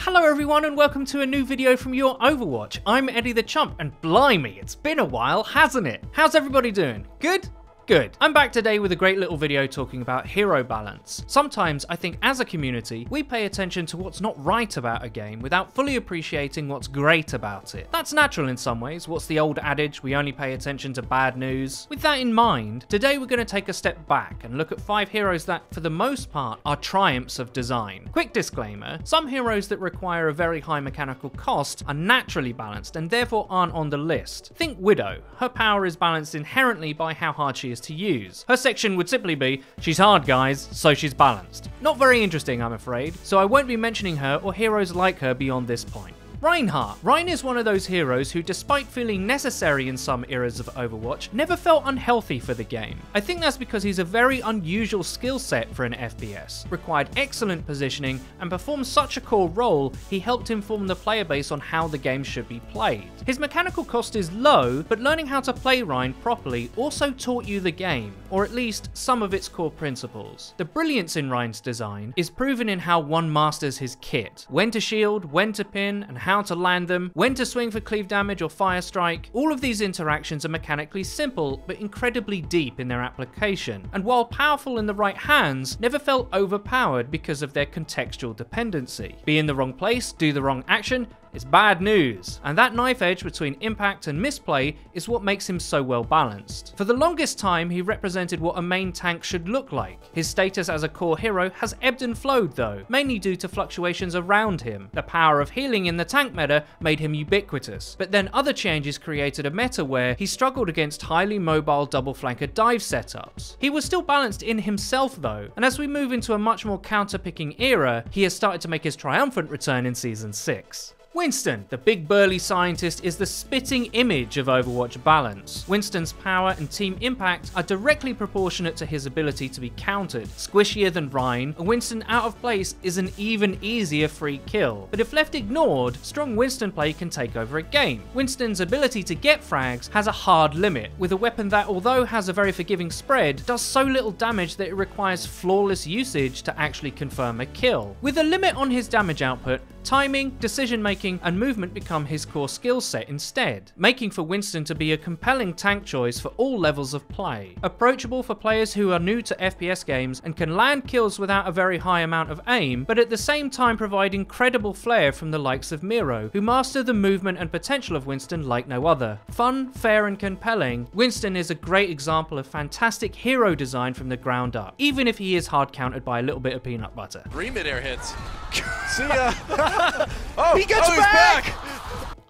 Hello everyone and welcome to a new video from Your Overwatch. I'm Eddie the Chump and blimey, it's been a while, hasn't it? How's everybody doing? Good? Good. I'm back today with a great little video talking about hero balance. Sometimes I think as a community, we pay attention to what's not right about a game without fully appreciating what's great about it. That's natural in some ways. What's the old adage, we only pay attention to bad news? With that in mind, today we're going to take a step back and look at 5 heroes that, for the most part, are triumphs of design. Quick disclaimer, some heroes that require a very high mechanical cost are naturally balanced and therefore aren't on the list. Think Widow. Her power is balanced inherently by how hard she is to use. Her section would simply be, she's hard guys, so she's balanced. Not very interesting, I'm afraid, so I won't be mentioning her or heroes like her beyond this point. Reinhardt. Rein is one of those heroes who, despite feeling necessary in some eras of Overwatch, never felt unhealthy for the game. I think that's because he's a very unusual skill set for an FPS, required excellent positioning, and performed such a core role, he helped inform the player base on how the game should be played. His mechanical cost is low, but learning how to play Rein properly also taught you the game, or at least some of its core principles. The brilliance in Rein's design is proven in how one masters his kit, when to shield, when to pin, and how to land them, when to swing for cleave damage or fire strike. All of these interactions are mechanically simple, but incredibly deep in their application, and while powerful in the right hands, never felt overpowered because of their contextual dependency. Be in the wrong place, do the wrong action, it's bad news, and that knife edge between impact and misplay is what makes him so well balanced. For the longest time, he represented what a main tank should look like. His status as a core hero has ebbed and flowed though, mainly due to fluctuations around him. The power of healing in the tank meta made him ubiquitous, but then other changes created a meta where he struggled against highly mobile double flanker dive setups. He was still balanced in himself though, and as we move into a much more counter-picking era, he has started to make his triumphant return in Season 6. Winston, the big burly scientist, is the spitting image of Overwatch balance. Winston's power and team impact are directly proportionate to his ability to be countered. Squishier than Rein, a Winston out of place is an even easier free kill. But if left ignored, strong Winston play can take over a game. Winston's ability to get frags has a hard limit, with a weapon that, although has a very forgiving spread, does so little damage that it requires flawless usage to actually confirm a kill. With a limit on his damage output, timing, decision-making, and movement become his core skill set instead, making for Winston to be a compelling tank choice for all levels of play. Approachable for players who are new to FPS games and can land kills without a very high amount of aim, but at the same time provide incredible flair from the likes of Miro, who master the movement and potential of Winston like no other. Fun, fair, and compelling, Winston is a great example of fantastic hero design from the ground up, even if he is hard countered by a little bit of peanut butter. 3 mid-air hits. See ya! Oh, he gets he's back!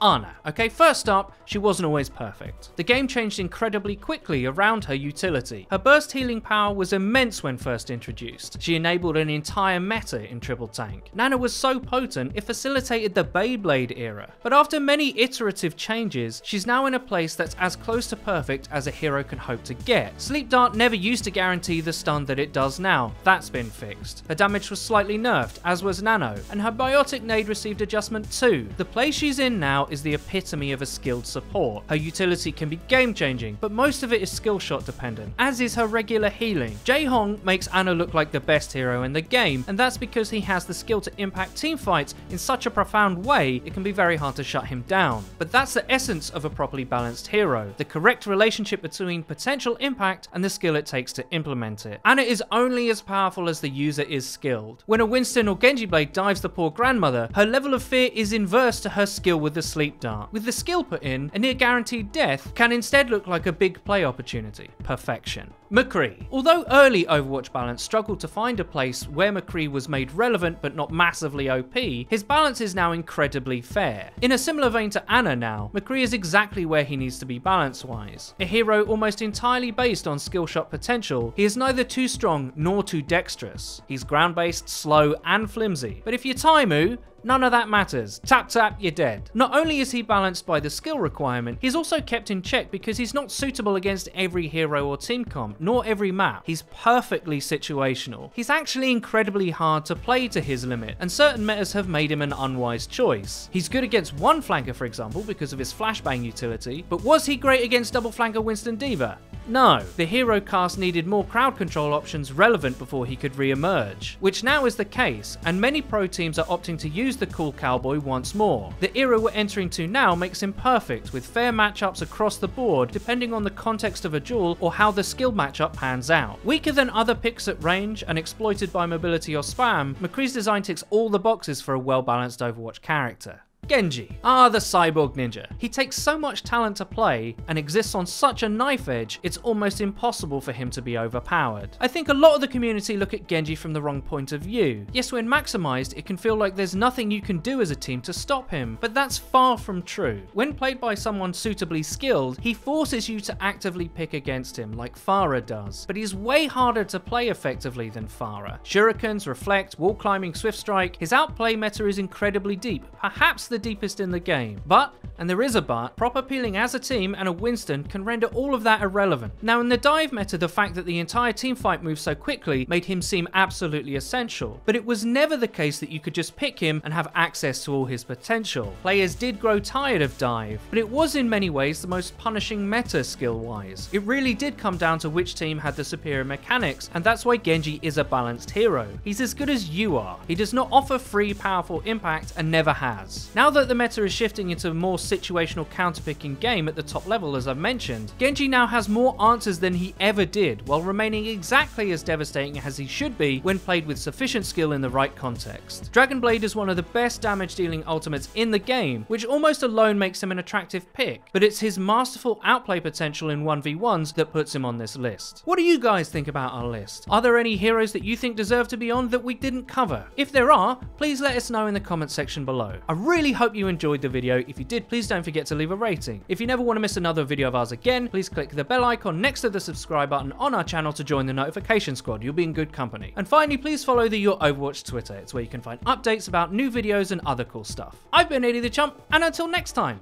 Ana. Okay, first up, she wasn't always perfect. The game changed incredibly quickly around her utility. Her burst healing power was immense when first introduced. She enabled an entire meta in triple tank. Nana was so potent, it facilitated the Beyblade era. But after many iterative changes, she's now in a place that's as close to perfect as a hero can hope to get. Sleep Dart never used to guarantee the stun that it does now. That's been fixed. Her damage was slightly nerfed, as was Nano, and her biotic nade received adjustment too. The place she's in now is the epitome of a skilled support. Her utility can be game-changing, but most of it is skill shot dependent, as is her regular healing. Jae Hong makes Ana look like the best hero in the game, and that's because he has the skill to impact teamfights in such a profound way it can be very hard to shut him down. But that's the essence of a properly balanced hero, the correct relationship between potential impact and the skill it takes to implement it. Ana is only as powerful as the user is skilled. When a Winston or Genji blade dives the poor grandmother, her level of fear is inverse to her skill with the sleep dart. With the skill put in, a near guaranteed death can instead look like a big play opportunity. Perfection. Mercury. Although early Overwatch balance struggled to find a place where Mercury was made relevant but not massively OP, his balance is now incredibly fair. In a similar vein to Ana now, Mercury is exactly where he needs to be balance-wise. A hero almost entirely based on skill shot potential, he is neither too strong nor too dexterous. He's ground-based, slow, and flimsy. But if you're Taimu, none of that matters. Tap tap, you're dead. Not only is he balanced by the skill requirement, he's also kept in check because he's not suitable against every hero or team comp. nor every map. He's perfectly situational. He's actually incredibly hard to play to his limit, and certain metas have made him an unwise choice. He's good against one flanker, for example, because of his flashbang utility, but was he great against double flanker Winston D.Va? No, the hero cast needed more crowd control options relevant before he could re-emerge, which now is the case, and many pro teams are opting to use the cool cowboy once more. The era we're entering to now makes him perfect, with fair matchups across the board depending on the context of a duel or how the skill matchup pans out. Weaker than other picks at range and exploited by mobility or spam, McCree's design ticks all the boxes for a well-balanced Overwatch character. Genji. The cyborg ninja. He takes so much talent to play and exists on such a knife edge, it's almost impossible for him to be overpowered. I think a lot of the community look at Genji from the wrong point of view. Yes, when maximized, it can feel like there's nothing you can do as a team to stop him, but that's far from true. When played by someone suitably skilled, he forces you to actively pick against him, like Pharah does, but he's way harder to play effectively than Pharah. Shurikens, Reflect, wall climbing, Swift Strike, his outplay meta is incredibly deep, perhaps the deepest in the game. But, and there is a but, proper peeling as a team and a Winston can render all of that irrelevant. Now in the dive meta, the fact that the entire team fight moves so quickly made him seem absolutely essential, but it was never the case that you could just pick him and have access to all his potential. Players did grow tired of dive, but it was in many ways the most punishing meta skill-wise. It really did come down to which team had the superior mechanics, and that's why Genji is a balanced hero. He's as good as you are. He does not offer free, powerful impact and never has. Now that the meta is shifting into a more situational counterpicking game at the top level, as I've mentioned, Genji now has more answers than he ever did, while remaining exactly as devastating as he should be when played with sufficient skill in the right context. Dragon Blade is one of the best damage dealing ultimates in the game, which almost alone makes him an attractive pick, but it's his masterful outplay potential in 1v1s that puts him on this list. What do you guys think about our list? Are there any heroes that you think deserve to be on that we didn't cover? If there are, please let us know in the comment section below. I really hope you enjoyed the video. If you did, please don't forget to leave a rating. If you never want to miss another video of ours again, please click the bell icon next to the subscribe button on our channel to join the notification squad. You'll be in good company. And finally, please follow the Your Overwatch Twitter. It's where you can find updates about new videos and other cool stuff. I've been Eddie the Chump, and until next time.